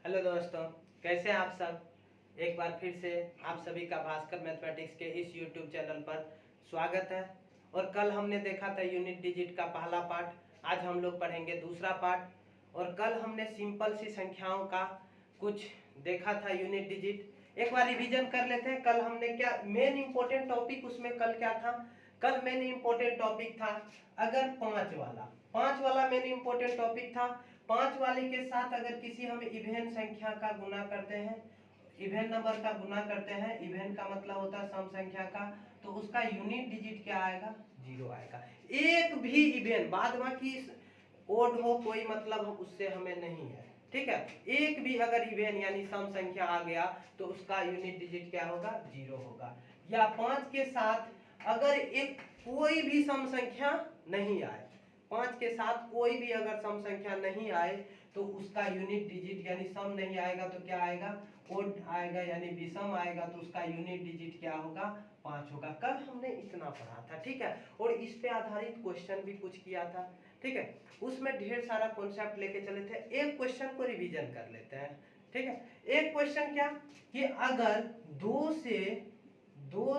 Hello दोस्तों, कैसे हैं आप सब। एक बार फिर से आप सभी का भास्कर मैथमेटिक्स के इस यूट्यूब चैनल पर स्वागत है। और कल हमने देखा था यूनिट डिजिट का पहला पार्ट, आज हम लोग पढ़ेंगे दूसरा पार्ट। और कल हमने सिंपल सी संख्याओं का कुछ देखा था यूनिट डिजिट। एक बार रिवीजन कर लेते हैं। कल हमने क्या मेन इंपॉर्टेंट टॉपिक उसमें कल क्या था। कल मेन इंपॉर्टेंट टॉपिक था अगर पांच वाला मेन इंपॉर्टेंट टॉपिक था। पांच वाले के साथ अगर किसी हम इवेन संख्या का गुना करते हैं, इवेन नंबर का गुना करते हैं, इवेन का मतलब होता है सम संख्या का, तो उसका यूनिट डिजिट क्या आएगा, 0 आएगा। एक भी इवेन बाद बाकी ओड हो कोई मतलब उससे हमें नहीं है, ठीक है। एक भी अगर इवेन यानी सम संख्या आ गया तो उसका यूनिट डिजिट क्या होगा, 0 होगा। या पांच के साथ अगर एक कोई भी सम संख्या नहीं आए, पांच के साथ कोई भी अगर सम संख्या नहीं आए तो उसका यूनिट डिजिट यानी सम नहीं आएगा तो क्या आएगा, ओड आएगा यानी विषम आएगा, तो उसका यूनिट डिजिट क्या होगा, 5 होगा। कल हमने इतना पढ़ा था, ठीक है। और इस पे आधारित क्वेश्चन भी कुछ किया था, ठीक है। उसमें ढेर सारा कॉन्सेप्ट लेके चले थे। एक क्वेश्चन को रिवीजन कर लेते हैं, ठीक है। एक क्वेश्चन क्या कि अगर दो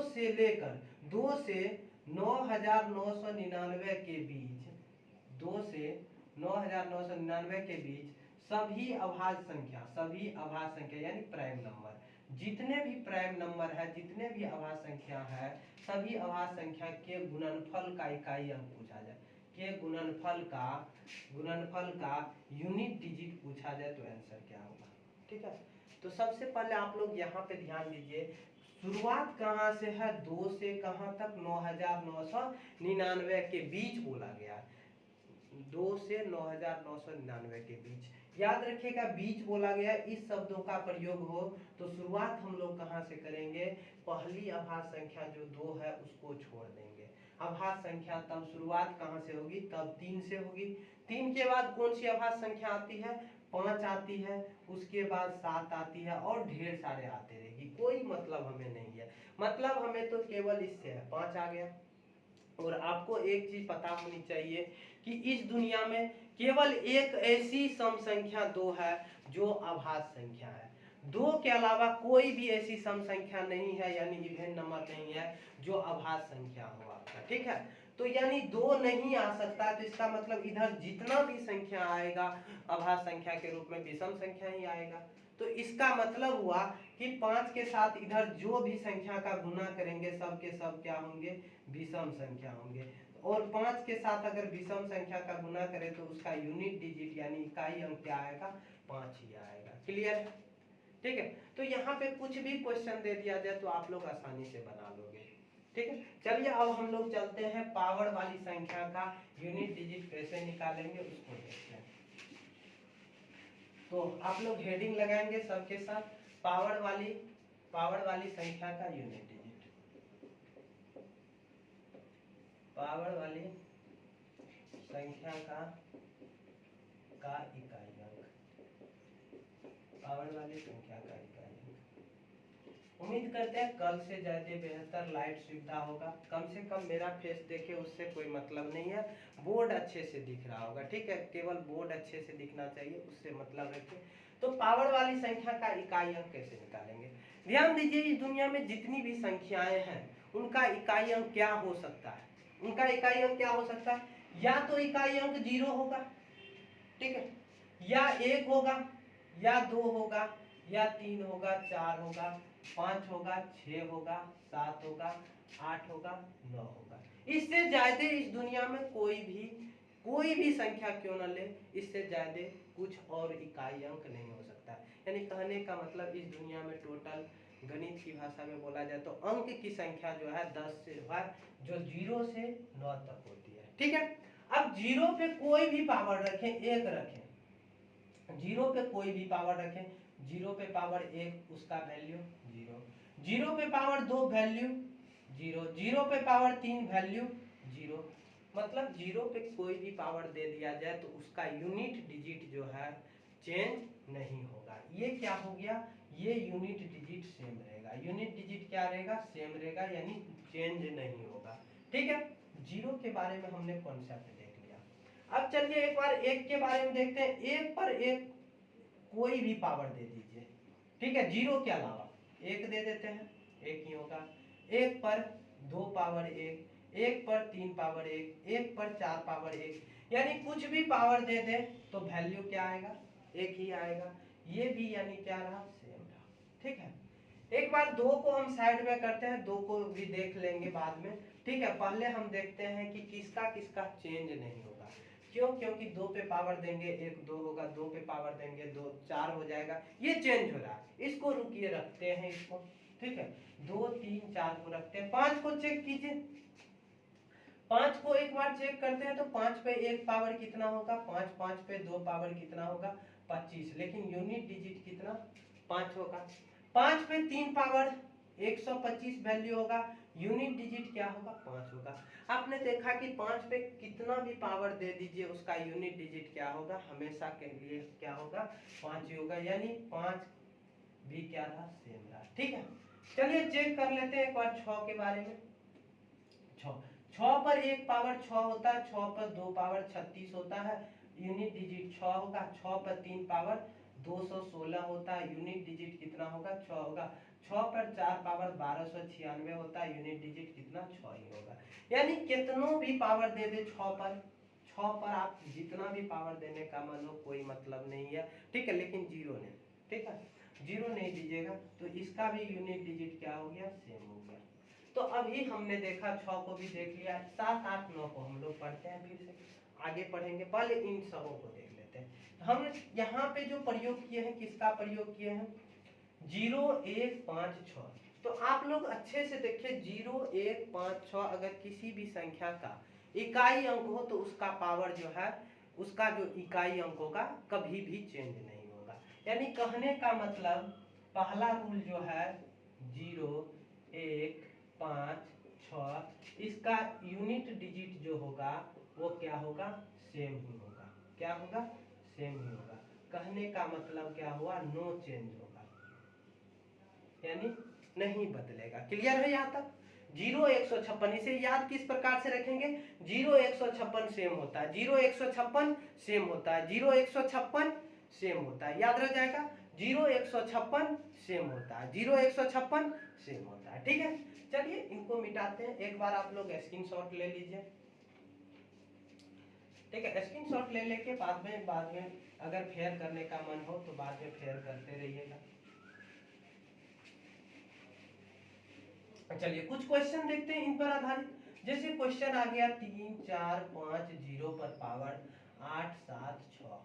से लेकर 9,999 के बीच, 2 से 9,999 के बीच सभी अभाज्य संख्या यानी प्राइम नंबर, जितने भी प्राइम नंबर है, जितने भी अभाज्य संख्या है, सभी अभाज्य संख्या के गुणनफल का इकाई अंक पूछा जाए, के गुणनफल का यूनिट डिजिट पूछा जाए तो आंसर क्या होगा, ठीक है। तो सबसे पहले आप लोग यहाँ पे ध्यान दीजिए, शुरुआत कहाँ से है, 2 से कहाँ तक, 9,999 के बीच बोला गया है। 2 से 9,999 के बीच, याद रखिएगा बीच बोला गया। इस शब्दों का प्रयोग हो तो शुरुआत हम लोग कहाँ से करेंगे, पहली अभाज्य संख्या जो 2 है उसको छोड़ देंगे। अभाज्य संख्या तब शुरुआत कहाँ से होगी, तब 3 से होगी। 3 के बाद कौन सी अभाज्य संख्या आती है, 5 आती है, उसके बाद 7 आती है और ढेर सारे आते रहेगी। कोई मतलब हमें नहीं है, मतलब हमें तो केवल इससे है, 5 आ गया। और आपको एक चीज पता होनी चाहिए कि इस दुनिया में केवल एक ऐसी सम संख्या 2 है जो अभाज्य संख्या है। 2 के अलावा कोई भी ऐसी सम संख्या नहीं है यानी इवेन नंबर नहीं है जो अभाज्य संख्या हो आपका, ठीक है। तो यानी 2 नहीं आ सकता, तो इसका मतलब इधर जितना भी संख्या आएगा अभाज्य संख्या के रूप में विषम संख्या ही आएगा। तो इसका मतलब हुआ कि 5 के साथ इधर जो भी संख्या का गुना करेंगे सब के सब क्या होंगे, विषम संख्या होंगे। और 5 के साथ अगर विषम संख्या का गुना करें तो उसका यूनिट डिजिट यानी इकाई अंक क्या आएगा, 5 ही आएगा। क्लियर, ठीक है। तो यहाँ पे कुछ भी क्वेश्चन दे दिया जाए तो आप लोग आसानी से बना लोगे, ठीक है। चलिए अब हम लोग चलते हैं पावर वाली संख्या का यूनिट डिजिट कैसे निकालेंगे उसको देखते हैं। तो आप लोग हेडिंग लगाएंगे सबके साथ, पावर वाली संख्या का यूनिट डिजिट, पावर वाली संख्या का इकाई अंक, पावर वाली संख्या का इकाई अंक। उम्मीद करते हैं कल से ज्यादा बेहतर लाइट सुविधा होगा। कम से कम मेरा फेस देखे उससे कोई मतलब नहीं है, बोर्ड अच्छे से दिख रहा होगा, ठीक है। केवल बोर्ड अच्छे से दिखना चाहिए, उससे मतलब रखिए। तो पावर वाली संख्या का इकाई अंक कैसे निकालेंगे, ध्यान दीजिए। इस दुनिया में जितनी भी संख्याएं हैं उनका इकाई अंक क्या हो सकता है, उनका इकाई अंक क्या हो सकता है, या तो इकाई अंक 0 होगा, ठीक है, या 1 होगा, या 2 होगा, या 3 होगा, 4 होगा, 5 होगा, 6 होगा, 7 होगा, 8 होगा, 9 होगा। इससे ज्यादा इस दुनिया में कोई भी संख्या क्यों न ले, इससे ज्यादा कुछ और इकाई अंक नहीं हो सकता। यानी कहने का मतलब इस दुनिया में टोटल गणित की भाषा में बोला जाए तो अंक की संख्या जो है 10 से है, जो 0 से 9 तक होती है, ठीक है। अब 0 पे कोई भी पावर रखें, 1 रखें, 0 पे कोई भी पावर रखें, 0 पे पावर 1 उसका वैल्यू 0, 0 पे पावर 2 वैल्यू 0, 0 पे पावर 3 वैल्यू 0। मतलब 0 पे कोई भी पावर दे दिया जाए तो उसका यूनिट डिजिट जो है चेंज नहीं होगा। ये क्या हो गया, ये यूनिट डिजिट सेम रहेगा। यूनिट डिजिट क्या रहेगा, सेम रहेगा, यानी चेंज नहीं होगा, ठीक है। 0 के बारे में हमने कॉन्सेप्ट देख लिया। अब चलिए एक बार 1 के बारे में देखते हैं। 1 पर 1 कोई भी पावर दे दीजिए, ठीक है, 0 के अलावा 1 दे देते हैं, 1 ही होगा। 1 पर 2 पावर 1, 1 पर 3 पावर 1, 1 पर 4 पावर 1, यानी कुछ भी पावर दे दे तो वैल्यू क्या आएगा, 1 ही आएगा। ये भी यानी क्या रहा, सेम रहा, ठीक है। एक बार 2 को हम साइड में करते हैं, 2 को भी देख लेंगे बाद में, ठीक है। पहले हम देखते हैं कि किसका किसका चेंज नहीं होगा। क्यों? क्योंकि 2 पे पावर देंगे 1 2 होगा, 2 पे पावर देंगे 2 4 हो जाएगा, ये चेंज हो रहा है। इसको रुकिए रखते हैं इसको, ठीक है। 2 3 4 को रखते हैं। 5 को चेक कीजिए, 5 को एक बार चेक करते हैं तो 5 पे 1 पावर कितना होगा, 5 5 पे 2 पावर कितना होगा, 25, लेकिन यूनिट डिजिट कितना, 5 होगा। 5 पे 3 पावर 125 वैल्यू होगा, यूनिट डिजिट क्या होगा, 5 होगा। आपने देखा कि 5 पे कितना भी पावर दे दीजिए उसका यूनिट डिजिट क्या होगा, हमेशा के लिए क्या होगा, 5 ही होगा, यानी 5 भी क्या रहा, सेम रहा, ठीक है। चलिए चेक कर लेते हैं एक बार 6 के बारे में। 6 पर 1 पावर 6 होता है, 6 पर 2 पावर 36 होता है, यूनिट डिजिट 6 होगा। 6 पर 3 पावर 216 होता है, यूनिट डिजिट कितना होगा, 6 होगा। 6 पर 4 पावर 1296 होता है, यूनिट डिजिट कितना, 6 ही होगा। यानी कितनों भी पावर दे दे 6 पर आप जितना भी पावर देने का मन हो कोई मतलब नहीं है, ठीक है, लेकिन 0 नहीं, ठीक है, 0 नहीं दीजिएगा तो इसका भी यूनिट डिजिट क्या हो गया, सेम हो गया। तो अभी हमने देखा 6 को भी देख लिया, 7 8 9 को हम लोग पढ़ते हैं, फिर से आगे पढ़ेंगे, पहले इन सबों को देख लेते हैं। हम यहाँ पे जो प्रयोग किए हैं, किसका प्रयोग किए हैं, 0 1 5 6। तो आप लोग अच्छे से देखिए, 0 1 5 6 अगर किसी भी संख्या का इकाई अंक हो तो उसका पावर जो है, उसका जो इकाई अंक होगा कभी भी चेंज नहीं होगा। यानी कहने का मतलब पहला रूल जो है 0 1 5 6, इसका यूनिट डिजिट जो होगा वो क्या होगा, सेम ही होगा। क्या होगा, सेम ही होगा। कहने का मतलब क्या हुआ, नो चेंज होगा, यानी नहीं बदलेगा। क्लियर है यहाँ तक। 0 156, इसे याद किस प्रकार से रखेंगे, 0 156 सेम होता है, 0 156 सेम होता है, 0 156 सेम होता है, याद रह जाएगा। 0 156 सेम होता है, 0 156 सेम होता है, ठीक है। चलिए इनको मिटाते हैं, एक बार आप लोग स्क्रीनशॉट ले लीजिए, ठीक है। स्क्रीनशॉट ले लेके बाद में अगर फेयर करने का मन हो तो बाद में फेयर करते रहिएगा। चलिए कुछ क्वेश्चन देखते हैं इन पर आधारित। जैसे क्वेश्चन आ गया 3 4 5 0 पर पावर 8 7 6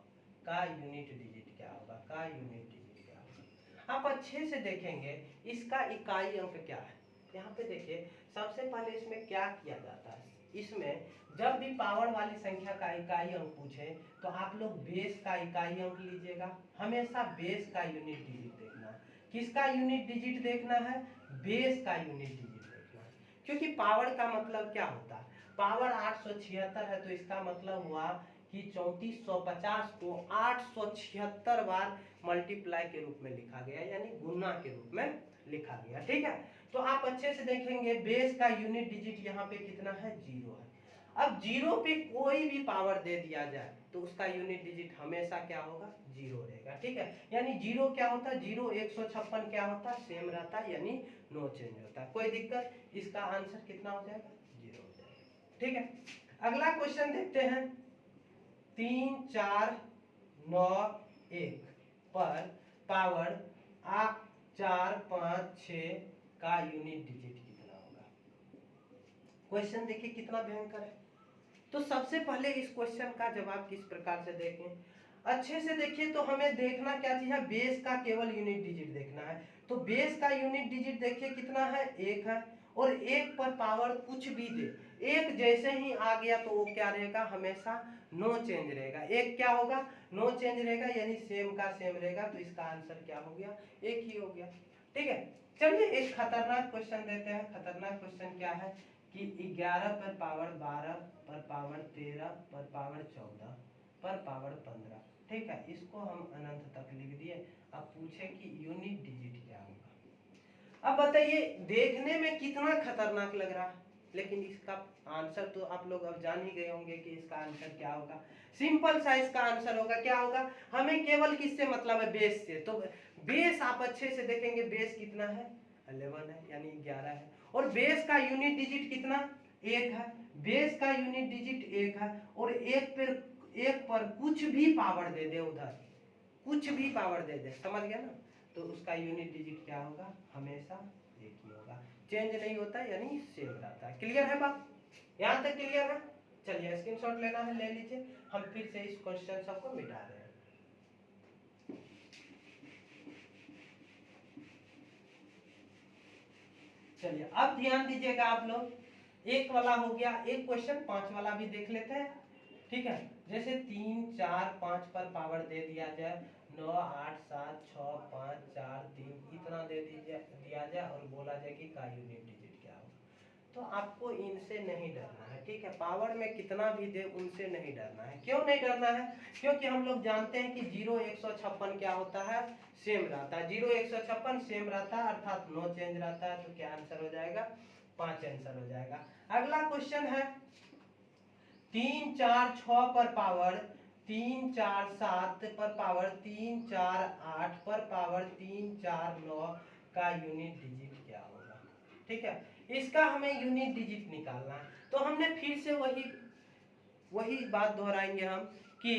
का यूनिट डिजिट क्या होगा, का यूनिट डिजिट क्या होगा। आप अच्छे से देखेंगे इसका इकाई अंक क्या है। यहाँ पे देखिए सबसे पहले इसमें क्या किया जाता है, इसमें जब भी पावर वाली संख्या का इकाई अंक पूछे तो आप लोग बेस का इकाई अंक लीजिएगा। हमेशा बेस का यूनिट डिजिट देखना है। किसका यूनिट डिजिट देखना है, बेस का यूनिट डिजिट देखना है। क्योंकि पावर का मतलब क्या होता है, पावर 876 है तो इसका मतलब हुआ कि 3450 को 876 बार मल्टीप्लाई के रूप में लिखा गया, यानी गुना के रूप में लिखा गया, ठीक है। तो आप अच्छे से देखेंगे बेस का यूनिट डिजिट यहाँ पे कितना है, 0 है। अब 0 पे कोई भी पावर दे दिया जाए तो उसका यूनिट डिजिट हमेशा क्या होगा, 0 रहेगा, ठीक है। यानी 0 क्या होता है, 0 156 क्या होता है, सेम रहता है, यानी नो चेंज होता है, कोई दिक्कत। इसका आंसर कितना हो जाएगा, 0 हो जाएगा, ठीक है। अगला क्वेश्चन देखते हैं 3 4 9 1 पर पावर 4 5 6 का यूनिट डिजिट कितना होगा। क्वेश्चन देखिए कितना भयंकर है। तो सबसे पहले इस क्वेश्चन का जवाब किस प्रकार से देखें, अच्छे से देखिए। तो हमें देखना क्या चाहिए, बेस का केवल यूनिट डिजिट देखना है। तो बेस का यूनिट डिजिट देखिए कितना है, 1 है। और 1 पर पावर कुछ भी दे, 1 जैसे ही आ गया तो वो क्या रहेगा, हमेशा नो चेंज रहेगा। 1 क्या होगा, नो चेंज रहेगा, यानी सेम का सेम रहेगा। तो इसका आंसर क्या हो गया, 1 ही हो गया, ठीक है। चलिए एक खतरनाक क्वेश्चन देते हैं। खतरनाक क्वेश्चन क्या है कि 11 पर पावर 12 पर पावर 13 पर पावर 14 पर पावर 15, ठीक है। इसको हम अनंत तक लिख दिए। अब पूछे कि यूनिट डिजिट क्या होगा। अब बताइए देखने में कितना खतरनाक लग रहा है, लेकिन इसका आंसर तो आप लोग अब जान ही गए होंगे कि इसका आंसर क्या होगा। सिंपल सा इसका आंसर होगा, क्या होगा, हमें केवल किससे मतलब है, बेस से। तो बेस आप अच्छे से देखेंगे, बेस कितना है, 11 है, यानी 11 है। और बेस का यूनिट डिजिट कितना, 1 है। बेस का यूनिट डिजिट 1 है, और एक पर कुछ भी पावर दे दे, उधर कुछ भी पावर दे दे, समझ गया ना, तो उसका यूनिट डिजिट क्या होगा, हमेशा 1 ही होगा, चेंज नहीं होता, यानी सेम रहता है। क्लियर है बात, यहाँ तक क्लियर है। चलिए स्क्रीनशॉट लेना है, ले लीजिए। हम फिर से इस क्वेश्चन सबको मिटा रहे हैं। चलिए अब ध्यान दीजिएगा आप लोग, एक वाला हो गया, एक क्वेश्चन 5 वाला भी देख लेते हैं। ठीक है, जैसे 3 4 5 पर पावर दे दिया जाए, 9 8 7 6 5 4 3 इतना दे दिया जाए और बोला जाए कि का यूनिट डिजिट क्या होगा। तो आपको इनसे नहीं डरना है, ठीक है, पावर में कितना भी दे उनसे नहीं डरना है। क्यों नहीं डरना है, क्योंकि हम लोग जानते हैं कि 0 156 क्या होता है, सेम रहता है। 0 156 सेम रहता है, अर्थात नो चेंज रहता है। तो क्या आंसर हो जाएगा, 5 आंसर हो जाएगा। अगला क्वेश्चन है 3 4 6 पर पावर 3 4 7 पर पावर 3 4 8 पर पावर 3 4 9 का यूनिट डिजिट क्या होगा। ठीक है, इसका हमें यूनिट डिजिट निकालना है। तो हमने फिर से वही बात दोहराएंगे हम कि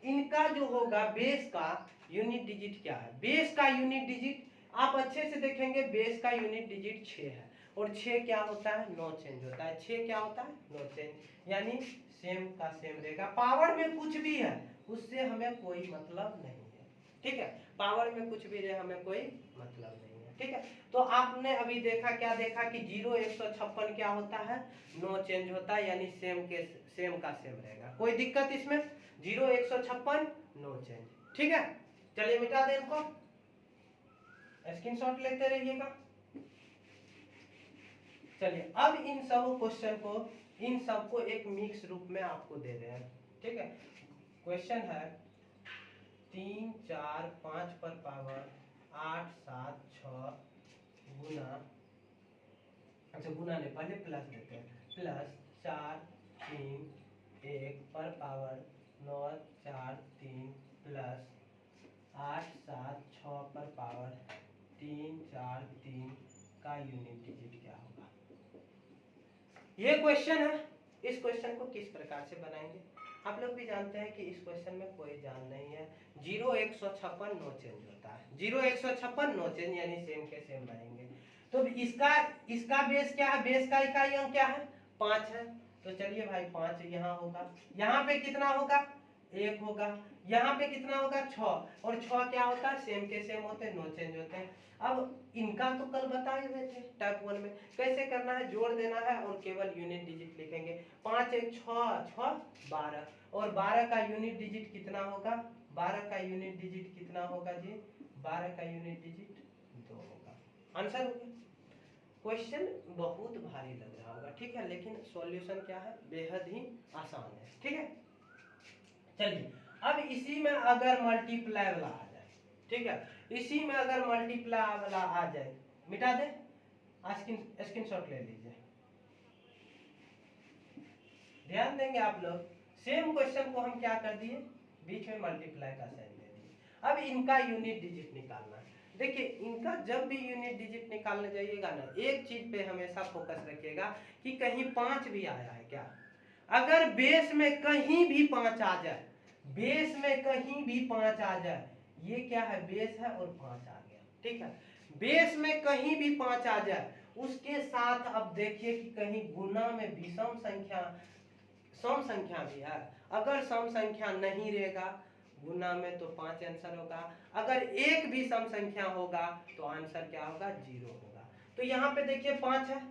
इनका जो होगा बेस का यूनिट डिजिट क्या है। बेस का यूनिट डिजिट आप अच्छे से देखेंगे, बेस का यूनिट डिजिट 6 है, और 6 क्या होता है, नो चेंज होता है। 6 क्या होता है, नो चेंज, यानी सेम का सेम रहेगा। पावर में कुछ भी है उससे हमें कोई मतलब नहीं है, ठीक है, पावर में कुछ भी रहे हमें कोई मतलब नहीं है। ठीक है, तो आपने अभी देखा, क्या देखा कि 0 156 क्या होता है, नो चेंज होता है, यानी सेम का सेम रहेगा, कोई दिक्कत इसमें। 0 156 नो चेंज, ठीक है। चलिए मिटा दें इनको, स्क्रीनशॉट लेते रहिएगा। चलिए अब इन सब क्वेश्चन को, इन सबको एक मिक्स रूप में आपको दे रहे हैं। ठीक है, क्वेश्चन है 3 4 5 पर पावर 8 7 6 गुना, अच्छा गुना नहीं, पहले प्लस देते हैं, प्लस 4 3 1 पर पावर 9 4 3 प्लस 8 7 6 पर पावर 3 4 3 का यूनिट डिजिट क्या होगा। ये क्वेश्चन है। इस क्वेश्चन को किस प्रकार से बनाएंगे, आप लोग भी जानते हैं कि इस क्वेश्चन में कोई जान नहीं है। 0 156 नो चेंज होता है, 0 156 नो चेंज, यानी सेम के सेम रहेंगे। तो इसका बेस क्या है, बेस का इकाई अंक क्या है, 5 है। तो चलिए भाई 5 यहाँ होगा, यहाँ पे कितना होगा, 1 होगा, यहाँ पे कितना होगा, 6, और 6 क्या होता है, सेम के सेम होते हैं, नो चेंज होते हैं। अब इनका तो कल बताए हुए थे टाइप 1 में, कैसे करना है, जोड़ देना है और केवल यूनिट डिजिट लिखेंगे। 5 1 6 6 12, और 12 का यूनिट डिजिट कितना होगा, 12 का यूनिट डिजिट कितना होगा जी, 12 का यूनिट डिजिट 2 होगा। आंसर हो गया। क्वेश्चन बहुत भारी लग रहा होगा, ठीक है, लेकिन सॉल्यूशन क्या है, बेहद ही आसान है। ठीक है, चलिए अब इसी में अगर मल्टीप्लाई वाला आ जाए, ठीक है, इसी में अगर मल्टीप्लाई वाला आ जाए, मिटा दे, स्क्रीनशॉट ले लीजिए, ध्यान देंगे आप लोग। सेम क्वेश्चन को हम क्या कर दिए, बीच में मल्टीप्लाई का साइन दे दिए। अब इनका यूनिट डिजिट निकालना है। देखिए इनका जब भी यूनिट डिजिट निकालने जाइएगा ना, एक चीज पे हमेशा फोकस रखिएगा कि कहीं 5 भी आया है क्या। अगर बेस में कहीं भी 5 आ जाए, बेस में कहीं भी 5 आ जाए, ये क्या है, बेस है और 5 आ गया, ठीक है, बेस में कहीं भी 5 आ जाए, उसके साथ अब देखिए कि कहीं गुना में विषम संख्या, सम संख्या भी है। अगर सम संख्या नहीं रहेगा गुना में तो 5 आंसर होगा, अगर एक भी सम संख्या होगा तो आंसर क्या होगा, 0 होगा। तो यहाँ पे देखिए 5 है,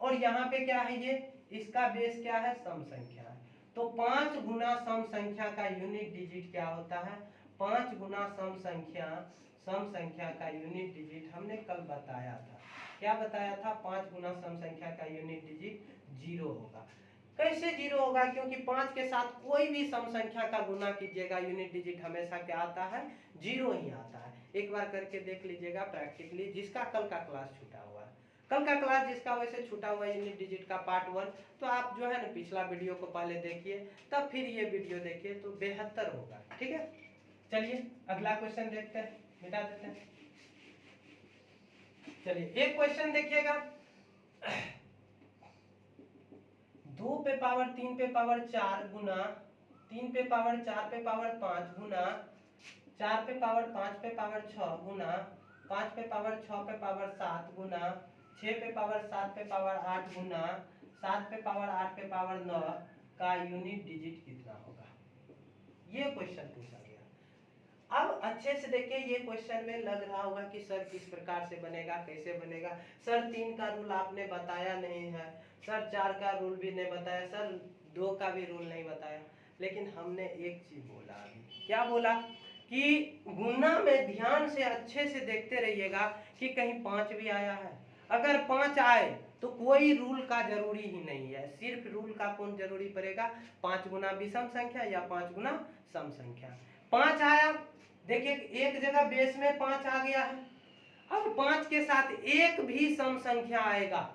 और यहाँ पे क्या है, ये इसका बेस क्या है, सम संख्या है। तो 5 गुना सम संख्या का यूनिट डिजिट क्या होता है, 5 गुना सम संख्या का यूनिट डिजिट हमने कल बताया था। क्या बताया था, 5 गुना सम संख्या का यूनिट डिजिट 0 होगा। कैसे 0 होगा, क्योंकि 5 के साथ कोई भी सम संख्या का गुना कीजिएगा, यूनिट डिजिट हमेशा क्या आता है, 0 ही आता है। एक बार करके देख लीजिएगा प्रैक्टिकली, जिसका कल का क्लास छूटा हुआ है। कल का क्लास जिसका वैसे छूटा हुआ यूनिट डिजिट का पार्ट 1, तो आप जो है ना पिछला वीडियो को पहले देखिए, तब फिर ये वीडियो देखिए तो बेहतर होगा। ठीक है, चलिए अगला क्वेश्चन देखते हैं, मिटा देते हैं। चलिए एक क्वेश्चन देखिएगा, 2 पे पावर 3 पे पावर 4 गुना 3 पे पावर 4 पे पावर 5 गुना 4 पे पावर 5 पे पावर 6 गुना 5 पे पावर 6 पे पावर 7 गुना 6 पे पावर 7 पे पावर 8 गुना 7 पे पावर 8 पे पावर 9 का यूनिट डिजिट कितना होगा? ये क्वेश्चन पूछा गया। अब अच्छे से देखिए, ये क्वेश्चन में लग रहा होगा कि सर किस प्रकार से बनेगा, कैसे बनेगा, सर 3 का रूल आपने बताया नहीं है, सर 4 का रूल भी नहीं बताया, सर 2 का भी रूल नहीं बताया। लेकिन हमने एक चीज बोला अभी, क्या बोला कि गुना में ध्यान से अच्छे से देखते रहिएगा कि कहीं 5 भी आया है। अगर 5 आए तो कोई रूल का जरूरी ही नहीं है, सिर्फ रूल का कौन जरूरी पड़ेगा? 5 गुना विषम संख्या या 5 गुना सम संख्या। 5 आया, देखिए एक जगह बेस में 5 आ गया है। अब 5 के साथ एक भी सम संख्या आएगा,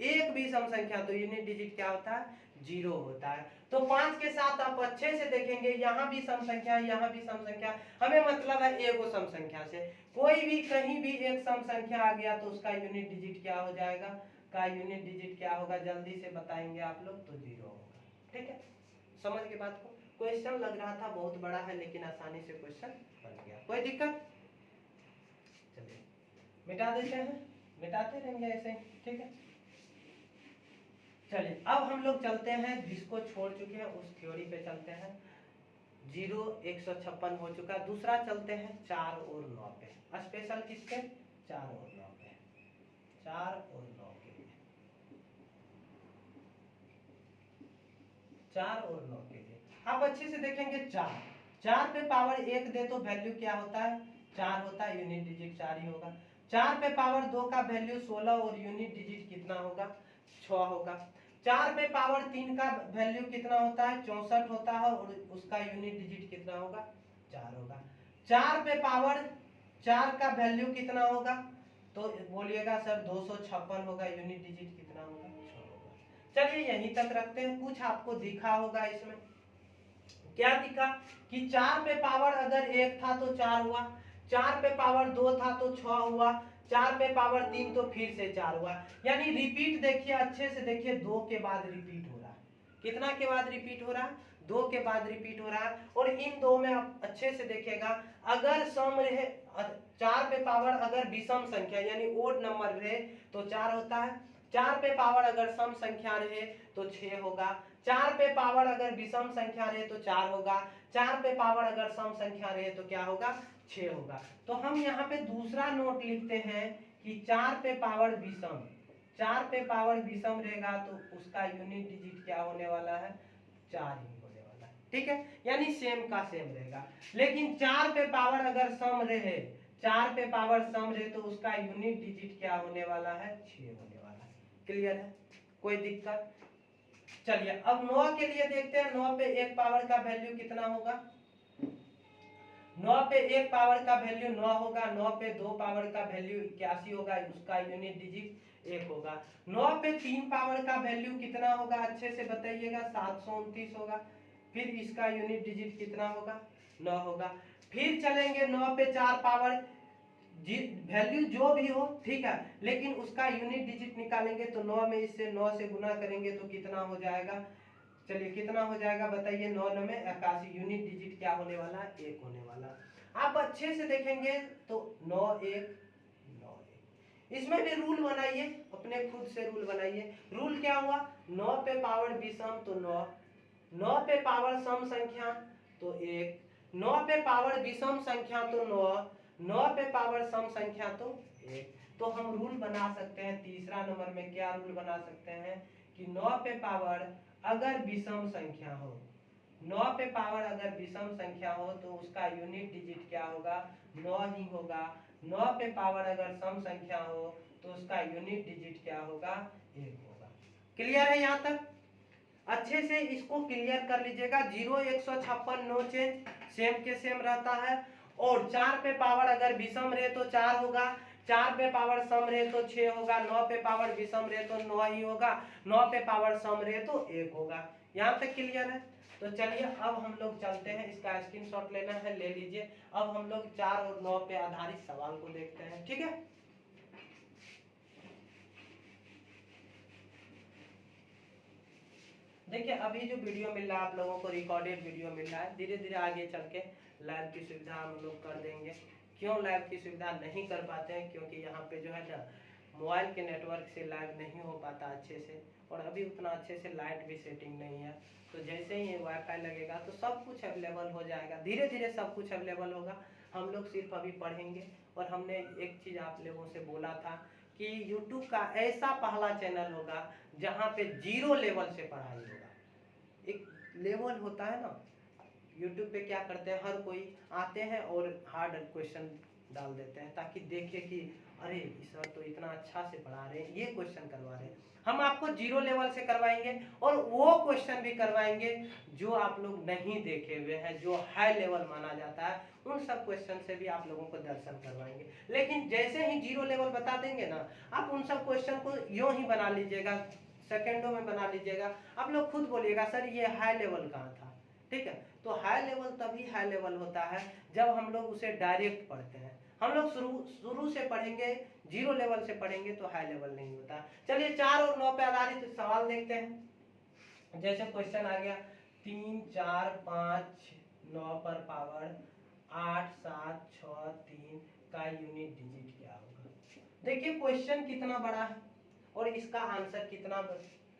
एक भी सम संख्या, तो यूनिट डिजिट क्या होता है? 0 होता है। तो 5 के साथ आप अच्छे से देखेंगे, यहाँ भी सम संख्या, यहाँ भी सम संख्या, हमें मतलब है एगो सम संख्या से कोई भी कहीं भी एक सम संख्या आ गया तो उसका यूनिट डिजिट क्या हो जाएगा? का यूनिट डिजिट क्या होगा? जल्दी से बताएंगे आप लोग, तो 0 होगा। ठीक है, समझ के बात को? क्वेश्चन लग रहा था बहुत बड़ा है, लेकिन आसानी से क्वेश्चन बन गया, कोई दिक्कत? चलिए मिटा देते हैं, मिटाते रहेंगे ऐसे ही। ठीक है, चलिए अब हम लोग चलते हैं, जिसको छोड़ चुके हैं उस थ्योरी पे चलते हैं। 0 156 हो चुका, दूसरा चलते हैं 4 और 9 पे। स्पेशल किसके? 4 और 9 पे, 4 और 9 के लिए, 4 और 9 के लिए आप अच्छे से देखेंगे। 4 पे पावर 1 दे तो वैल्यू क्या होता है? 4 होता है, यूनिट डिजिट 4 ही होगा। 4 पे पावर 2 का वैल्यू 16 और यूनिट डिजिट कितना होगा? 6 होगा। 4 पे पावर 3 का वैल्यू कितना होता है? 64 होता है, और उसका यूनिट डिजिट कितना होगा? 4 होगा। 4 पे पावर 4 का वैल्यू कितना होगा? तो बोलिएगा सर 256 होगा, यूनिट डिजिट कितना होगा? 6 होगा। चलिए यहीं तक रखते हैं। कुछ आपको दिखा होगा इसमें, क्या दिखा कि 4 पे पावर अगर 1 था तो 4 हुआ, 4 पे पावर 2 था तो 6 हुआ, 4 पे पावर 3 तो फिर से 4 हुआ। यानी रिपीट देखिए, अच्छे से देखिए, 2 के बाद रिपीट हो रहा है। कितना के बाद रिपीट हो रहा है? 2 के बाद रिपीट हो रहा है। और इन दो में आप अच्छे से देखिएगा, अगर सम रहे 4 पे पावर अगर विषम संख्या यानी ओड नंबर रहे तो 4 होता है। 4 पे पावर अगर सम संख्या रहे तो 6 होगा। 4 पे पावर अगर विषम संख्या रहे तो 4 होगा। 4 पे पावर अगर सम संख्या रहे तो क्या होगा? 6 होगा। तो हम यहाँ पे दूसरा नोट लिखते हैं कि 4 पे पावर विषम, 4 पे पावर विषम रहेगा तो उसका यूनिट डिजिट क्या होने वाला है? 4 ही होने वाला है। ठीक है, यानी सेम का सेम रहेगा। लेकिन 4 पे पावर अगर सम रहे, 4 पे पावर सम रहे तो उसका यूनिट डिजिट क्या होने वाला है? 6 होने वाला है। क्लियर है, कोई दिक्कत? चलिए अब 9 के लिए देखते हैं। 9 पे 1 पावर का वैल्यू कितना होगा? 9 पे 1 पावर का वैल्यू 9 होगा। 9 पे 2 पावर का वैल्यू 81 होगा, उसका यूनिट डिजिट 1 होगा। 9 पे 3 पावर का वैल्यू कितना होगा? अच्छे से बताइएगा, 729 होगा। फिर इसका यूनिट डिजिट कितना होगा? 9 होगा। फिर चलेंगे 9 पे 4 पावर, वैल्यू जो भी हो, ठीक है, लेकिन उसका यूनिट डिजिट निकालेंगे तो 9 में इससे 9 से गुना करेंगे तो कितना हो जाएगा? चलिए कितना हो जाएगा बताइए? 9 9 में 81, यूनिट डिजिट क्या होने वाला है? 1 होने वाला। आप अच्छे से देखेंगे तो 9 1 9 1, इसमें भी रूल बनाइए, अपने खुद से रूल बनाइए। रूल क्या हुआ? 9 पे पावर विषम तो 9, 9 पे पावर सम संख्या तो 1, 9 पे पावर विषम संख्या तो 9, 9 पे पावर सम संख्या तो 1। तो हम रूल बना सकते हैं, तीसरा नंबर में क्या रूल बना सकते हैं कि 9 पे पावर अगर विषम संख्या हो, 9 पे पावर अगर विषम संख्या हो तो उसका यूनिट डिजिट क्या होगा? 9 ही होगा। 9 पे पावर अगर सम संख्या हो तो उसका यूनिट डिजिट क्या होगा? 1 होगा। क्लियर है यहाँ तक? अच्छे से इसको क्लियर कर लीजिएगा। 0 156 नो चेंज, सेम के सेम रहता है। और 4 पे पावर अगर विषम रहे तो 4 होगा, 4 पे पावर सम रहे तो 6 होगा, 9 पे पावर विषम रहे तो 9 ही होगा, 9 पे पावर सम रहे तो 1 होगा। यहाँ तक क्लियर है? तो चलिए अब हम लोग चलते हैं, इसका स्क्रीनशॉट लेना है ले लीजिए। अब हम लोग 4 और 9 पे आधारित सवाल को देखते हैं, ठीक है। देखिए अभी जो वीडियो मिल रहा है आप लोगों को रिकॉर्डेड वीडियो मिल रहा है, धीरे धीरे आगे चल के लाइव की सुविधा हम लोग कर देंगे। क्यों लाइव की सुविधा नहीं कर पाते हैं? क्योंकि यहाँ पे जो है ना मोबाइल के नेटवर्क से लाइव नहीं हो पाता अच्छे से, और अभी उतना अच्छे से लाइट भी सेटिंग नहीं है। तो जैसे ही वाईफाई लगेगा तो सब कुछ अवेलेबल हो जाएगा, धीरे धीरे सब कुछ अवेलेबल होगा। हम लोग सिर्फ अभी पढ़ेंगे। और हमने एक चीज़ आप लोगों से बोला था कि YouTube का ऐसा पहला चैनल होगा जहाँ पे 0 लेवल से पढ़ाई होगा। एक लेवल होता है ना, YouTube पे क्या करते हैं, हर कोई आते हैं और हार्ड क्वेश्चन डाल देते हैं ताकि देखे कि अरे सर तो इतना अच्छा से पढ़ा रहे हैं, ये क्वेश्चन करवा रहे हैं। हम आपको 0 लेवल से करवाएंगे और वो क्वेश्चन भी करवाएंगे जो आप लोग नहीं देखे हुए हैं, जो हाई लेवल माना जाता है, उन सब क्वेश्चन से भी आप लोगों को दर्शन करवाएंगे। लेकिन जैसे ही 0 लेवल बता देंगे ना, आप उन सब क्वेश्चन को यूं ही बना लीजिएगा, सेकेंडों में बना लीजिएगा। आप लोग खुद बोलिएगा सर ये हाई लेवल कहाँ था, ठीक है। तो हाई लेवल तभी हाई लेवल होता है जब हम लोग उसे डायरेक्ट पढ़ते हैं। हम लोग शुरू से पढ़ेंगे, 0 लेवल से पढ़ेंगे तो हाई लेवल नहीं होता। चलिए 4 और 9 पे आधारित सवाल देखते हैं। जैसे क्वेश्चन आ गया 3 4 5 9 पर पावर 8 7 6 3 का यूनिट डिजिट क्या होगा। देखिए क्वेश्चन कितना बड़ा है और इसका आंसर कितना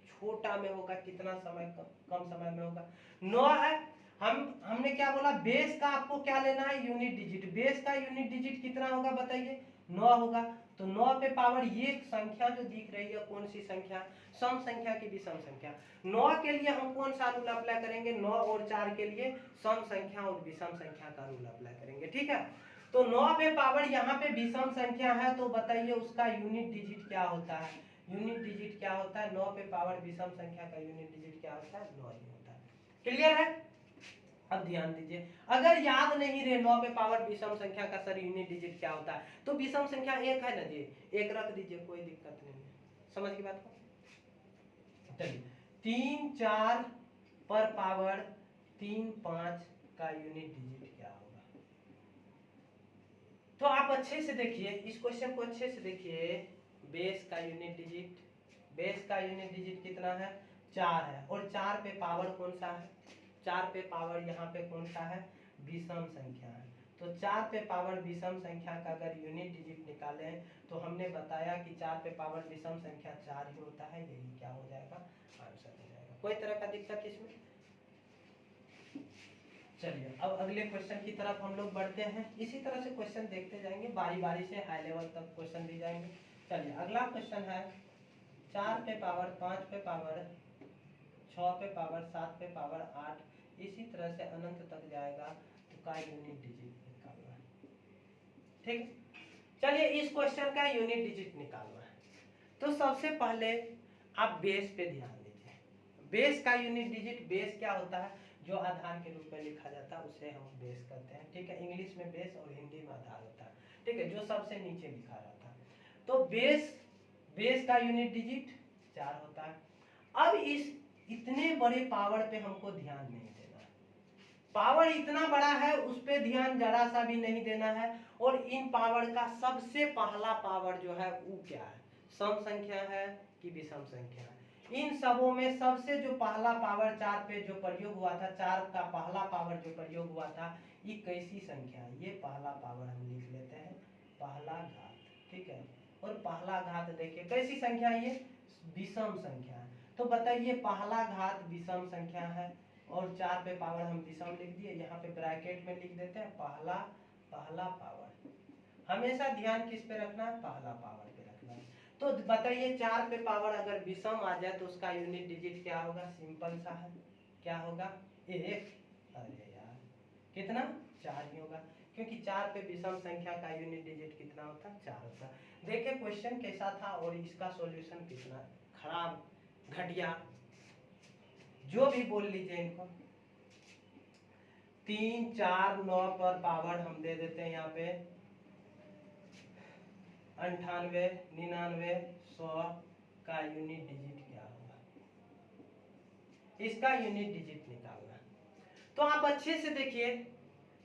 छोटा में होगा, कितना समय कम समय में होगा। 9 है, हमने क्या बोला, बेस का आपको क्या लेना है, यूनिट डिजिट। बेस का यूनिट डिजिट कितना होगा बताइए, 9 होगा। तो 9 पे पावर ये संख्या जो दिख रही है कौन सी संख्या, सम संख्या की विषम संख्या। 9 के लिए हम कौन सा रूल अप्लाई करेंगे, 9 और 4 के लिए सम संख्या और विषम संख्या का रूल अप्लाई करेंगे, ठीक है। तो 9 पे पावर यहाँ पे विषम संख्या है तो बताइए उसका यूनिट डिजिट क्या होता है। यूनिट डिजिट क्या होता है, 9 पे पावर विषम संख्या का यूनिट डिजिट क्या होता है, 9 ही होता है। क्लियर है? अब ध्यान दीजिए, अगर याद नहीं रहे 9 पे पावर विषम संख्या का सर यूनिट डिजिट क्या होता है, तो विषम संख्या 1 है ना जी, 1 रख दीजिए, कोई दिक्कत नहीं है। समझ की बात को? चलिए 3 4 पर पावर 3 5 का यूनिट डिजिट क्या होगा। तो आप अच्छे से देखिए इस क्वेश्चन को, अच्छे से देखिए। बेस का यूनिट डिजिट, बेस का यूनिट डिजिट कितना है, 4 है। और 4 पे पावर कौन सा है, 4 पे पावर यहाँ पे कौन सा है, विषम संख्या है। तो 4 पे पावर विषम संख्या का अगर यूनिट डिजिट निकाले तो हमने बताया कि 4 पे पावर विषम संख्या 4 ही होता है, यही क्या हो जाएगा, आंसर हो जाएगा। कोई तरह का दिक्कत इसमें? चलिए अब अगले क्वेश्चन की तरफ हम लोग बढ़ते हैं। इसी तरह से क्वेश्चन देखते जाएंगे, बारी बारी से हाई लेवल तक क्वेश्चन दी जाएंगे। चलिए अगला क्वेश्चन है 4 पे पावर 5 पे पावर 6 पे पावर 7 पे पावर 8, इसी तरह से अनंत तक जाएगा तो का यूनिट डिजिट निकालना है, ठीक है। चलिए इस क्वेश्चन का यूनिट डिजिट निकालना है तो सबसे पहले आप बेस पे ध्यान दीजिए। बेस का यूनिट डिजिट, बेस क्या होता है, जो आधार के रूप में लिखा जाता है उसे हम बेस कहते हैं, ठीक है। इंग्लिश में बेस और हिंदी में आधार होता है, ठीक है, जो सबसे नीचे लिखा रहता है। तो बेस का यूनिट डिजिट 4 होता है। अब इस इतने बड़े पावर पे हमको ध्यान नहीं देना है, पावर इतना बड़ा है उस पे ध्यान जरा सा भी नहीं देना है। और इन पावर का सबसे पहला पावर जो है वो क्या है, सम संख्या है कि विषम संख्या है। इन सबों में सबसे जो पहला पावर 4 पे जो प्रयोग हुआ था, 4 का पहला पावर जो प्रयोग हुआ था, ये कैसी संख्या है, ये पहला पावर हम लिख लेते हैं, पहला घात, ठीक है। और पहला घात देखिए कैसी संख्या है, ये विषम संख्या है। तो बताइए पहला घात विषम संख्या है और 4 पे पावर हम विषम लिख दिए, यहाँ पे ब्रैकेट में लिख देते हैं पहला पावर। हमेशा ध्यान किस पे रखना है, पहला पावर पे रखना है। तो बताइए 4 पे पावर अगर विषम आ जाए तो उसका यूनिट डिजिट क्या होगा, सिंपल सा है, क्या होगा, 1। अरे यार कितना, 4 ही होगा, क्योंकि 4 पे विषम संख्या का यूनिट डिजिट कितना होता है, 4 होता है। देखिए क्वेश्चन कैसा था और इसका सॉल्यूशन कितना खराब, घटिया, जो भी बोल लीजिए इनको। 3 4 9 पर पावर हम दे देते हैं यहाँ पे 98, 99, 100 का यूनिट डिजिट क्या होगा, इसका यूनिट डिजिट निकालना। तो आप अच्छे से देखिए,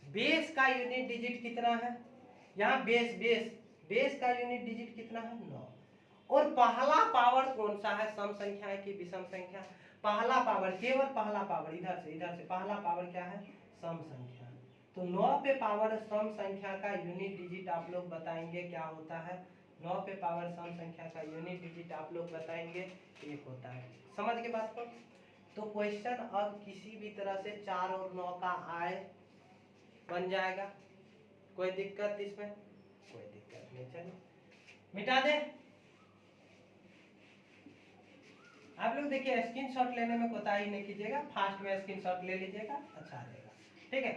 बेस का यूनिट डिजिट कितना है, यहाँ बेस का यूनिट डिजिट कितना है 9। और पहला पावर कौन सा है, सम संख्या है कि विषम संख्या, पहला पावर, केवल पहला पावर, इधर से पहला पावर क्या है, सम संख्या। तो 9 पे पावर सम संख्या का यूनिट डिजिट आप लोग बताएंगे क्या होता है, 9 पे पावर सम संख्या का यूनिट डिजिट आप लोग बताएंगे 1 होता है। समझ के बात को। तो क्वेश्चन अब किसी भी तरह से 4 और 9 का आय बन जाएगा, कोई दिक्कत इसमें, कोई दिक्कत नहीं। चलो मिटा दे। आप लोग देखिए स्क्रीनशॉट लेने में कोताही नहीं कीजिएगा, फास्ट में स्क्रीनशॉट ले लीजिएगा, अच्छा रहेगा। ठीक है,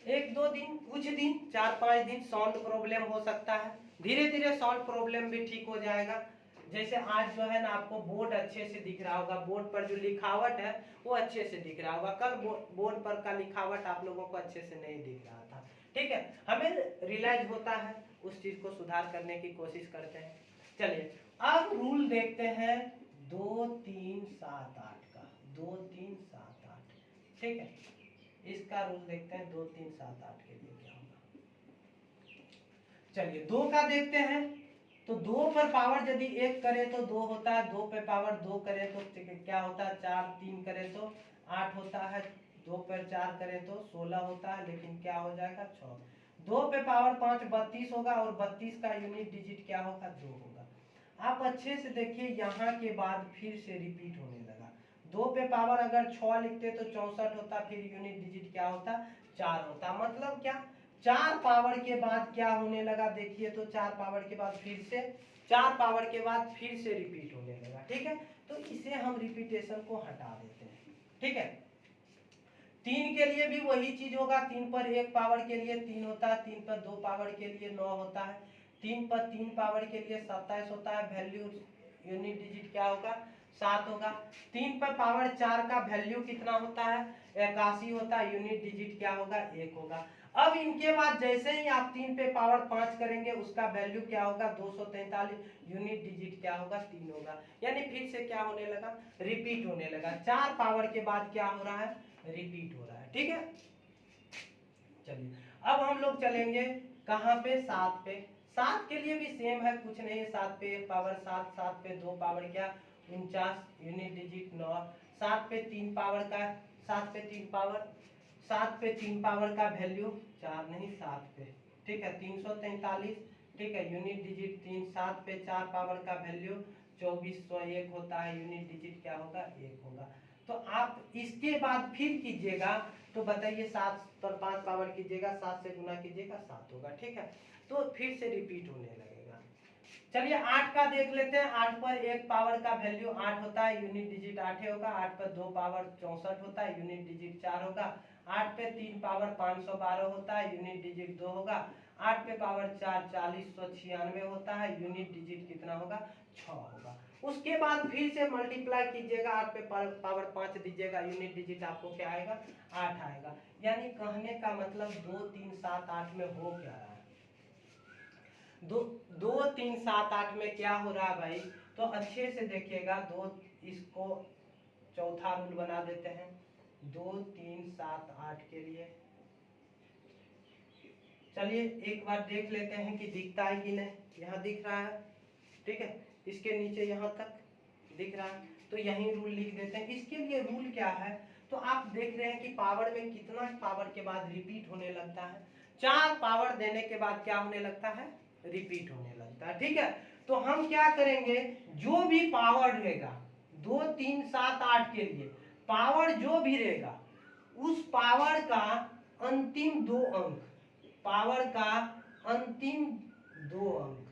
1-2 दिन, कुछ दिन, 4-5 दिन साउंड प्रॉब्लम हो सकता है, धीरे धीरे साउंड प्रॉब्लम भी ठीक हो जाएगा। जैसे आज जो है ना आपको बोर्ड अच्छे से दिख रहा होगा, बोर्ड पर जो लिखावट है वो अच्छे से दिख रहा होगा, कल बोर्ड पर का लिखावट आप लोगों को अच्छे से नहीं दिख रहा था। ठीक है, हमें रियलाइज होता है, उस चीज को सुधार करने की कोशिश करते हैं। चलिए अब रूल देखते हैं 2 3 7 8 का, 2 3 7 8। ठीक है, इसका रूल देखते हैं 2 3 7 8 के लिए क्या होगा। चलिए 2 का देखते हैं। तो 2 पर पावर यदि 1 करें तो 2 होता है, 2 पे पावर 2 करें तो क्या होता है, 4, 3 करें तो 8 होता है, 2 पर 4 करें तो 16 होता है, लेकिन क्या हो जाएगा 6। 2 पे पावर 5 32 होगा, और 32 का यूनिट डिजिट क्या होगा 2 होगा। आप अच्छे से देखिए, यहाँ के बाद फिर से रिपीट होने लगा। 2 पे पावर अगर 6 लिखते तो 64 होता, फिर यूनिट डिजिट क्या होता 4 होता। मतलब क्या, 4 पावर के बाद क्या होने लगा, देखिए तो 4 पावर के बाद फिर से 4 पावर के बाद फिर से रिपीट होने लगा। ठीक है, तो इसे हम रिपीटेशन को हटा देते हैं। ठीक है, 3 के लिए भी वही चीज होगा, 3 पर 1 पावर के लिए 3 होता है, 3 पर 2 पावर के लिए 9 होता है, 3 पर 3 पावर के लिए 27 होता है, वैल्यू यूनिट डिजिट क्या होगा 7 होगा। 3 पर पावर 4 का वैल्यू कितना होता है 81 होता है, यूनिट डिजिट क्या होगा 1 होगा। अब इनके बाद जैसे ही आप 3 पे पावर 5 करेंगे उसका वैल्यू क्या होगा 243, यूनिट डिजिट क्या होगा 3 होगा। यानी फिर से क्या होने लगा, रिपीट होने लगा। 4 पावर के बाद क्या हो रहा है, रिपीट हो रहा है। ठीक है, चलिए अब हम लोग चलेंगे कहाँ पे, 7 पे। 7 के लिए भी सेम है, कुछ नहीं है, 7 पे 1 पावर 7, 7 पे 2 पावर क्या 49, यूनिट डिजिट 9। 7 पे 3 पावर का, 7 पे 3 पावर, 7 पे 3 पावर का वैल्यू 4 नहीं 7 पे। ठीक है, 343। ठीक है, यूनिट डिजिट 3। 7 पे 4 पावर का वैल्यू 2401 होता है, यूनिट डिजिट क्या होगा 1 होगा। तो आप इसके बाद फिर कीजिएगा, तो बताइए 7 पर 5 पावर कीजिएगा, 7 से गुना कीजिएगा 7 होगा। ठीक है, तो फिर से रिपीट होने लगेगा। चलिए 8 का देख लेते हैं। 8 पर 1 पावर का वैल्यू 8 होता है, यूनिट डिजिट 8 होगा। 8 पर 2 पावर 64 होता है, यूनिट डिजिट 4 होगा। 8 पे 3 पावर 512 होता है, यूनिट डिजिट 2 होगा। 8 पे पावर 4 4096 होता है, यूनिट डिजिट कितना होगा 6 होगा। उसके बाद फिर से मल्टीप्लाई कीजिएगा, 8 पे पावर 5 दीजिएगा, यूनिट डिजिट आपको क्या आएगा 8 आएगा। यानी कहने का मतलब 2 3 7 8 में हो क्या रहा है, 2 3 7 8 में क्या हो रहा है भाई। तो अच्छे से देखिएगा, 2 इसको चौथा रूल बना देते हैं 2 3 7 8 के लिए। चलिए एक बार देख लेते हैं कि दिखता है कि नहीं, यहाँ दिख रहा है। ठीक है, इसके नीचे यहाँ तक दिख रहा है, तो यही रूल लिख देते हैं। इसके लिए रूल क्या है, तो आप देख रहे हैं कि पावर में कितना पावर के बाद रिपीट होने लगता है, 4 पावर देने के बाद क्या होने लगता है, रिपीट होने लगता है। ठीक है, तो हम क्या करेंगे, जो भी पावर रहेगा 2 3 7 8 के लिए पावर जो भी रहेगा, उस पावर का अंतिम 2 अंक, पावर का अंतिम 2 अंक,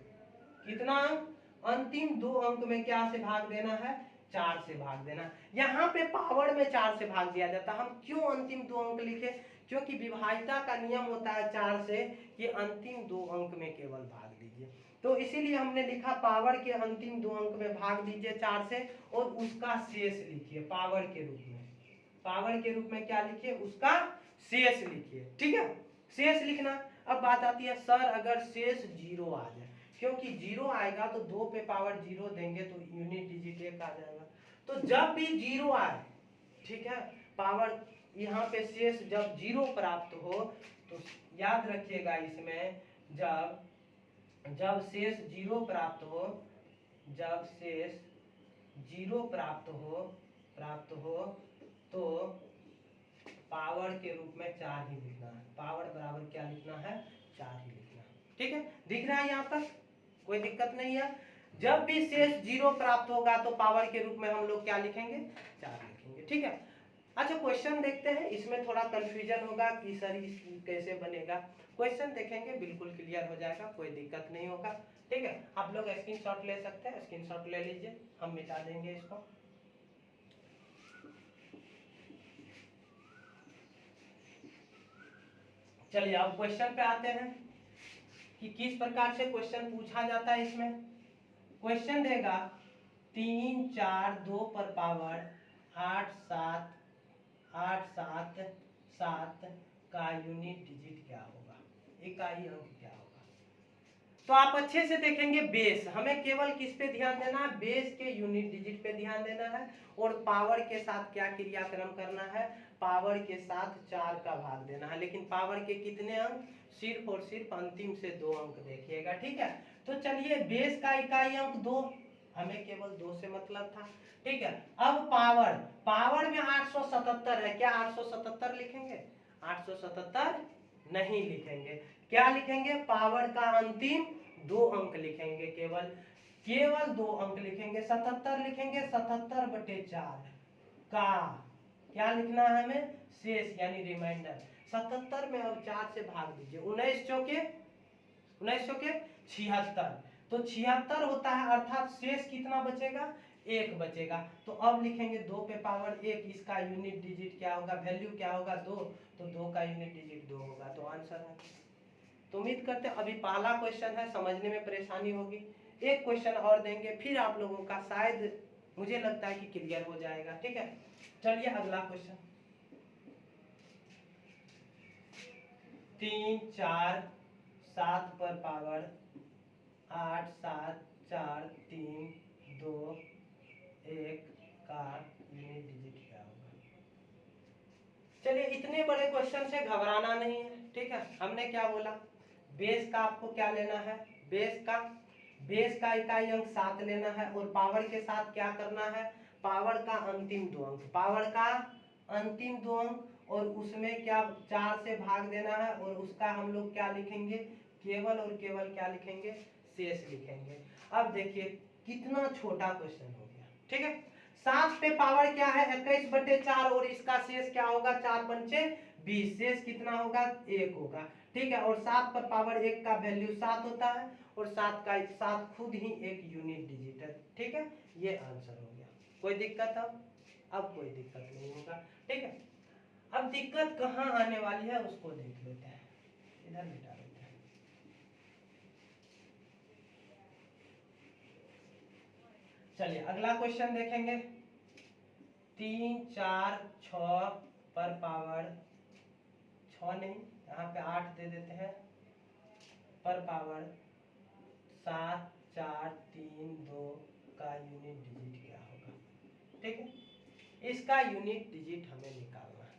कितना अंक, अंतिम 2 अंक में क्या से भाग देना है, 4 से भाग देना। यहाँ पे पावर में 4 से भाग दिया जाता है। हम क्यों अंतिम 2 अंक लिखे, क्योंकि विभाज्यता का नियम होता है 4 से कि अंतिम 2 अंक में केवल भाग दीजिए। तो इसीलिए हमने लिखा पावर के अंतिम 2 अंक में भाग दीजिए 4 से, और उसका शेष लिखिए पावर के रूप में। पावर के रूप में क्या लिखिए, उसका शेष लिखिए। ठीक है, शेष लिखना। अब बात आती है सर अगर शेष 0 आ जाए, क्योंकि 0 आएगा तो 2 पे पावर 0 देंगे तो यूनिट डिजिट 1 आ जाएगा। तो जब भी 0 आए, ठीक है, पावर यहाँ पे शेष जब 0 प्राप्त हो तो याद रखिएगा इसमें जब शेष 0 प्राप्त हो, जब शेष 0 प्राप्त हो तो पावर के रूप में 4 ही लिखना है। पावर बराबर क्या लिखना है? 4 ही लिखना है। ठीक है, दिख रहा है यहाँ तक? कोई दिक्कत नहीं है। जब भी शेष 0 प्राप्त होगा तो पावर के रूप में हम लोग क्या लिखेंगे? 4 लिखेंगे। ठीक है, अच्छा क्वेश्चन देखते हैं। इसमें थोड़ा कंफ्यूजन होगा कि सर कैसे बनेगा। क्वेश्चन देखेंगे बिल्कुल क्लियर हो जाएगा, कोई दिक्कत नहीं होगा। ठीक है, आप लोग स्क्रीनशॉट ले सकते हैं, स्क्रीनशॉट ले लीजिए, हम मिटा देंगे इसको। चलिए अब क्वेश्चन पे आते हैं कि किस प्रकार से क्वेश्चन पूछा जाता है। इसमें क्वेश्चन देगा 3 4 2 पर पावर 8 7 का यूनिट डिजिट क्या होगा, इकाई अंक क्या होगा। तो आप अच्छे से देखेंगे बेस, हमें केवल किस पे ध्यान देना है? बेस के यूनिट डिजिट पे ध्यान देना है। और पावर के साथ क्या क्रियाक्रम करना है? पावर के साथ 4 का भाग देना है। लेकिन पावर के कितने अंक? सिर्फ और सिर्फ अंतिम से 2 अंक देखिएगा। ठीक है, तो चलिए बेस का इकाई अंक 2, हमें केवल 2 से मतलब था। ठीक है, अब पावर में 877 है, क्या 877 लिखेंगे? 877 नहीं लिखेंगे। क्या लिखेंगे? पावर का अंतिम 2 अंक लिखेंगे, केवल 2 अंक लिखेंगे। 77 लिखेंगे, 77/4 का क्या लिखना है हमें? शेष यानी रिमाइंडर। 77 में अब 4 से भाग दीजिए, 19 चौके 76, तो 76 होता है, अर्थात शेष कितना बचेगा? 1 बचेगा। तो अब लिखेंगे 2 पे पावर 1, इसका यूनिट डिजिट क्या होगा? वैल्यू क्या होगा? 2, तो 2 का यूनिट डिजिट 2 होगा, तो आंसर है। तो उम्मीद करते हैं अभी पहला क्वेश्चन है, समझने में परेशानी होगी। एक क्वेश्चन और देंगे, फिर आप लोगों का शायद मुझे लगता है कि क्लियर हो जाएगा। ठीक है, चलिए अगला क्वेश्चन। 3 4 7 पर पावर 8 7 4 3 2 1 का यूनिट डिजिट क्या होगा। चलिए इतने बड़े क्वेश्चन से घबराना नहीं है। ठीक है, हमने क्या बोला? बेस का आपको क्या लेना है? बेस का इकाई अंक 7 लेना है और पावर के साथ क्या करना है? पावर का अंतिम 2 अंक, और उसमें क्या 4 से भाग देना है और उसका हम लोग क्या लिखेंगे? केवल और केवल क्या लिखेंगे? शेष लिखेंगे। अब देखिए कितना छोटा क्वेश्चन हो गया। ठीक है, 7 पे पावर क्या है? 21/4 और इसका शेष क्या होगा? 4 पंचे 20, शेष कितना होगा? 1 होगा। ठीक है, और 7 पर पावर 1 का वैल्यू 7 होता है और 7 खुद ही एक यूनिट डिजिट है। ठीक है, ये आंसर हो गया। कोई दिक्कत? अब कोई दिक्कत नहीं होगा। ठीक है, अब दिक्कत कहाँ आने वाली है उसको देख लेते हैं, इधर मिटा लेते हैं। चलिए अगला क्वेश्चन देखेंगे। 3 4 6 पर पावर 6 नहीं, यहाँ पे 8 दे देते हैं, पर पावर 7 4 3 2 का यूनिट डिजिट क्या होगा। ठीक है, इसका यूनिट डिजिट हमें निकालना है।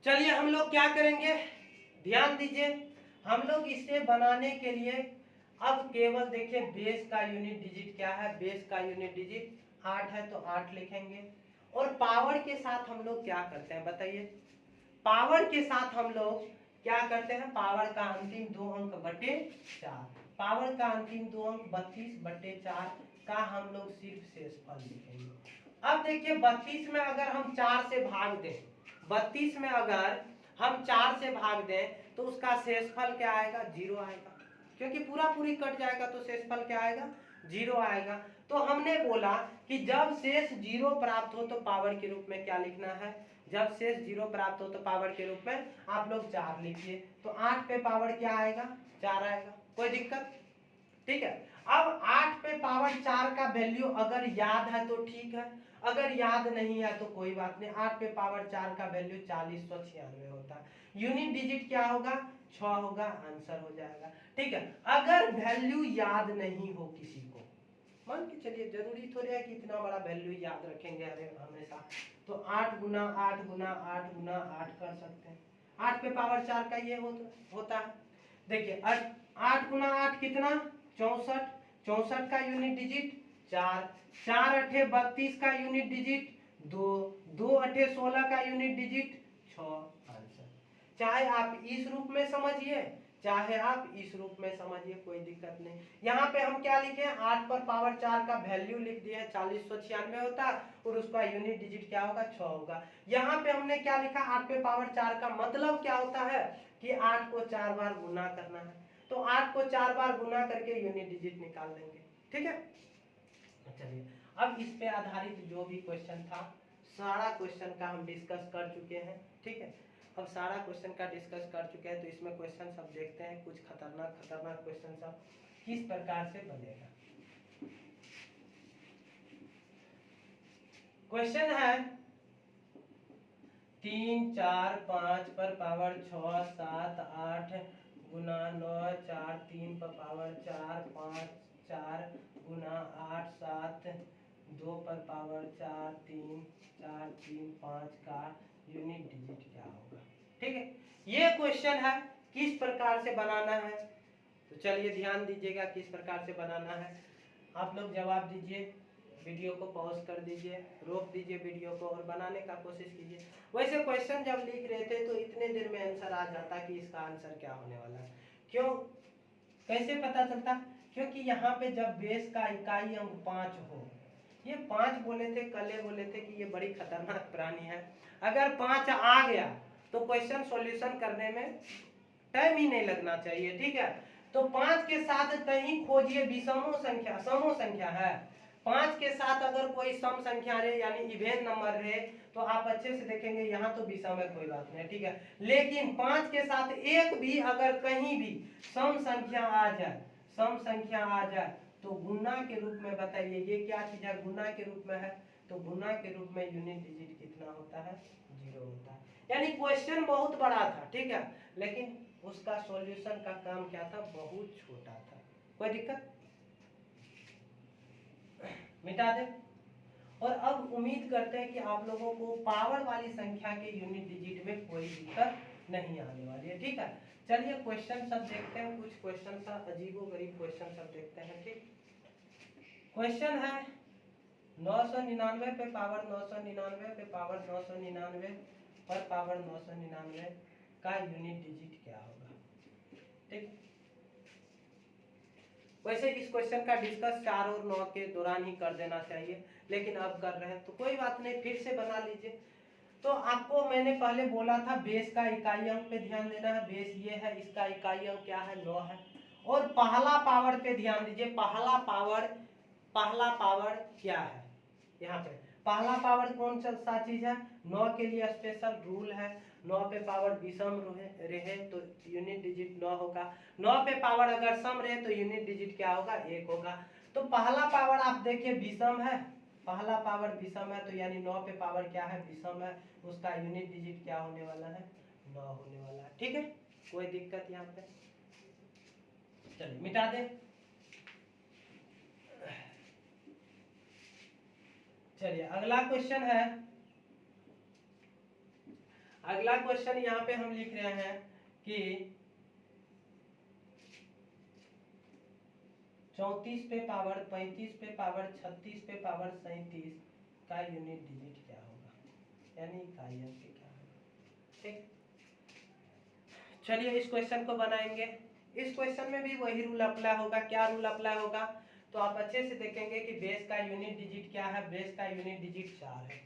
चलिए हम लोग क्या करेंगे, ध्यान दीजिए। हम लोग इसे बनाने के लिए अब केवल देखिए बेस का यूनिट डिजिट क्या है। बेस का यूनिट डिजिट 8 है तो 8 लिखेंगे। और पावर के साथ हम लोग क्या करते हैं बताइए? पावर के साथ हम लोग क्या करते हैं? पावर का अंतिम 2 अंक बटे 4, पावर का अंतिम 2 अंक 32/4 का हम लोग सिर्फ शेषफल लिखेंगे। अब देखिए 32 में अगर हम 4 से भाग दें, 32 में अगर हम 4 से भाग दें तो उसका शेषफल क्या आएगा? 0 आएगा, क्योंकि पूरी कट जाएगा तो शेषफल क्या आएगा? 0 आएगा। तो हमने बोला कि जब शेष 0 प्राप्त हो तो पावर के रूप में क्या लिखना है? जब शेष 0 प्राप्त हो तो पावर के रूप में आप लोग 4 लिखिए। तो 8 पे पावर क्या आएगा? 4 आएगा। कोई दिक्कत? ठीक है, अब 8 पे पावर 4 का वैल्यू अगर याद है तो ठीक है, अगर याद नहीं है तो कोई बात नहीं। 8 पे पावर 4 का वैल्यू 4096 होता है। यूनिट डिजिट क्या होगा? 6 होगा, आंसर हो जाएगा। ठीक है, अगर वैल्यू याद नहीं हो किसी को, मान के चलिए, जरूरी थोड़ी है कि इतना बड़ा वैल्यू याद रखेंगे हमेशा, तो 8 गुना 8 गुना 8 गुना 8 कर सकते हैं। 8 पे पावर 4 का ये होता है। देखिए 8 गुना 8 कितना? 64। 64 का यूनिट डिजिट 4। 4 अठे 32 का यूनिट डिजिट 2। 2 अठे 16 का यूनिट डिजिट 6, आंसर। चाहे आप इस रूप में समझिए, चाहे आप इस रूप में समझिए, कोई दिक्कत नहीं। यहाँ पे हम क्या लिखे हैं? 8 पर पावर 4 का वैल्यू लिख दिया है, 4096 होता है, और उसका यूनिट डिजिट क्या होगा? 6 होगा। यहाँ पे हमने क्या लिखा? 8 पे पावर 4 का मतलब क्या होता है कि 8 को 4 बार गुना करना है, तो 8 को 4 बार गुना करके यूनिट डिजिट निकाल लेंगे। ठीक है, चलिए अब इस पे आधारित जो भी क्वेश्चन था, सारा क्वेश्चन का हम डिस्कस कर चुके हैं। ठीक है, अब सारा क्वेश्चन का डिस्कस कर चुके हैं, तो इसमें क्वेश्चन सब देखते हैं, कुछ खतरनाक खतरनाक क्वेश्चन सब किस प्रकार से बनेगा। क्वेश्चन है 3 4 5 पर पावर 6 7 8 गुना 9 4 3 पर पावर 4 5 4 गुना 8 7 2 पर पावर 4 3 4 3 5 का यूनिट डिजिट क्या होगा। ठीक है, ये क्वेश्चन है, किस प्रकार से बनाना है, तो चलिए ध्यान दीजिएगा किस प्रकार से बनाना है। आप लोग जवाब दीजिए, वीडियो को पॉज कर दीजिए, रोक दीजिए वीडियो को और बनाने का कोशिश कीजिए। वैसे क्वेश्चन जब लिख रहे थे तो इतने देर में आंसर आ जाता कि इसका आंसर क्या होने वाला है। क्यों, कैसे पता चलता? क्योंकि यहाँ पे जब बेस का इकाई अंक 5 हो, ये 5 बोले थे, कल बोले थे कि ये बड़ी खतरनाक प्राणी है। अगर 5 आ गया तो क्वेश्चन सॉल्यूशन करने में टाइम ही नहीं लगना चाहिए। ठीक है, तो 5 के साथ कहीं खोजिए विषमो संख्या, समो संख्या है। 5 के साथ अगर कोई सम संख्या रहे यानी इवेन नंबर रहे तो आप अच्छे से देखेंगे, यहाँ तो विषम है, कोई बात नहीं। ठीक है, लेकिन 5 के साथ एक भी अगर कहीं भी सम संख्या आ जाए, सम संख्या आ जाए तो गुना के रूप में बताइए, ये क्या चीज है? गुना के रूप में है, तो गुना के रूप में यूनिट डिजिट कितना होता है? 0 होता है। यानी क्वेश्चन बहुत बड़ा था, ठीक है, लेकिन उसका सॉल्यूशन का काम क्या था? बहुत छोटा था। कोई दिक्कत? मिटा दे। और अब उम्मीद करते हैं कि आप लोगों को पावर वाली संख्या के यूनिट डिजिट में कोई दिक्कत नहीं आने वाली है। ठीक है, चलिए क्वेश्चन सब देखते हैं, कुछ क्वेश्चन सब अजीबोगरीब क्वेश्चन सब देखते हैं। ठीक, क्वेश्चन है 999 पे पावर 999 पे पावर 999 पर पावर 999 का यूनिट डिजिट क्या होगा। ठीक, वैसे इस क्वेश्चन का डिस्कस 4 और 9 के दौरान ही कर देना चाहिए, लेकिन अब कर रहे हैं तो कोई बात नहीं, फिर से बना लीजिए। तो आपको मैंने पहले बोला था बेस का इकाई अंक पे ध्यान देना है। बेस ये है, इसका इकाई अंक क्या है? 9 है। और पहला पावर पे ध्यान दीजिए, पहला पावर क्या है? यहाँ पे पहला पावर कौन सा चीज है? 9 के लिए स्पेशल रूल है, 9 पे पावर विषम रहे तो यूनिट डिजिट 9 होगा। 9 पे पावर अगर सम रहे तो यूनिट डिजिट क्या होगा? 1 होगा। तो पहला पावर आप देखिए विषम है, पहला पावर विषम है, तो यानी 9 पे पावर क्या है? विषम है, उसका यूनिट डिजिट क्या होने वाला है? 9 होने वाला है। ठीक है, कोई दिक्कत यहाँ पे? चलिए मिटा दे। चलिए अगला क्वेश्चन है, अगला क्वेश्चन यहाँ पे हम लिख रहे हैं कि 34 पे पावर 35 पे पावर 36 पे पावर 37 का यूनिट डिजिट क्या होगा, यानी इकाई अंक क्या होगा। ठीक, चलिए इस क्वेश्चन को बनाएंगे। इस क्वेश्चन में भी वही रूल अप्लाई होगा। क्या रूल अप्लाई होगा? तो आप अच्छे से देखेंगे कि बेस का यूनिट डिजिट क्या है? बेस का यूनिट डिजिट 4 है,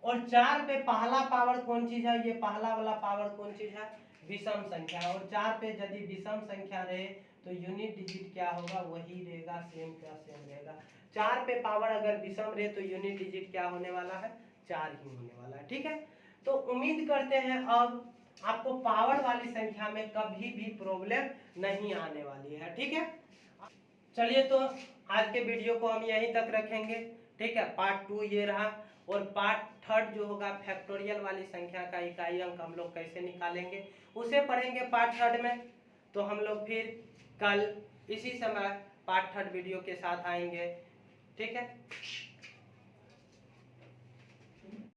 और 4 पे पहला पावर कौन चीज है? ये पहला वाला पावर कौन चीज है? विषम संख्या। और 4 पे यदि विषम संख्या रहे तो यूनिट डिजिट क्या होगा? वही रहेगा, सेम का सेम रहेगा। 4 पे पावर अगर विषम रहे तो यूनिट डिजिट क्या होने वाला है? 4 ही होने वाला है। ठीक है, तो उम्मीद करते हैं अब आपको पावर वाली संख्या में कभी भी प्रॉब्लम नहीं आने वाली है। ठीक है, चलिए तो आज के वीडियो को हम यहीं तक रखेंगे, ठीक है। पार्ट 2 ये रहा, और पार्ट 3 जो होगा फैक्टोरियल वाली संख्या का इकाई अंक हम लोग कैसे निकालेंगे उसे पढ़ेंगे पार्ट 3 में। तो हम लोग फिर कल इसी समय पार्ट 3 वीडियो के साथ आएंगे, ठीक है।